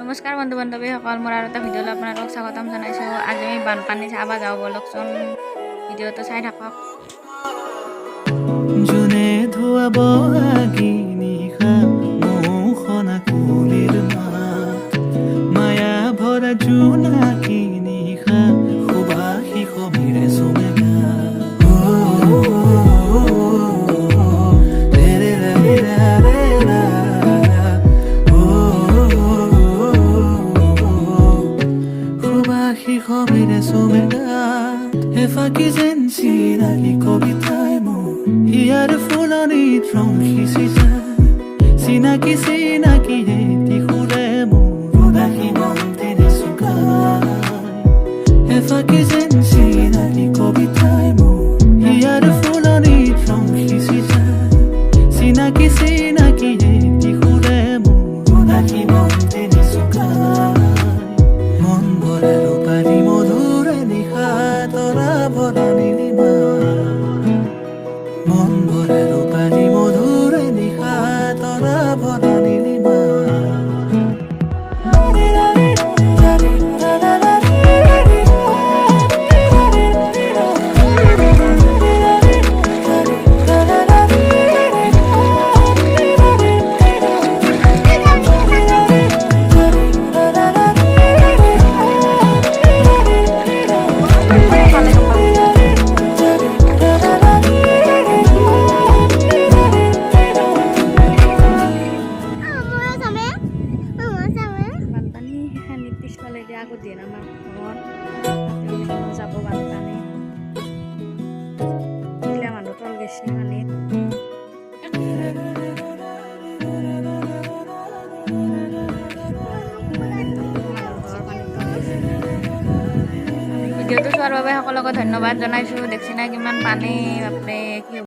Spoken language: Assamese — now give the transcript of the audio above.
নমস্কাৰ বন্ধু বান্ধৱীসকল, মোৰ আৰু এটা ভিডিঅ'লৈ আপোনালোকক স্বাগতম জনাইছোঁ। আজি আমি বানপানী চাব যাওঁ, বলকচোন ভিডিঅ'টো চাই থাকক। যোনে ধুৱাব আগি নিশা মোহনা কুলিৰ মাত, মায়া ভৰা জোনাকী নিশা সুবাসী সমীৰে চুমেগা। Khobire somega efaki zen sinaki kobitai mo hiar fulani tronki sisa sinaki eti hure mo rodahi monte nesuka efaki zen sinaki kobitai mo hiar fulani tronki sisa sinaki eti hure mo rodahi monte nesuka mon borero pani modure niha tora bora nilima mon borero pani modure niha tora bora nilima বানপানী সেইখানি পিছফালে দিয়া আগত দিয়ে আমাৰ ঘৰত যাব বানপানী দিলে মানুহ তল গেছি পানীত। ভিডিঅ'টো চোৱাৰ বাবে সকলোকে ধন্যবাদ জনাইছোঁ। দেখছি না কিমান পানী, বাপৰে কি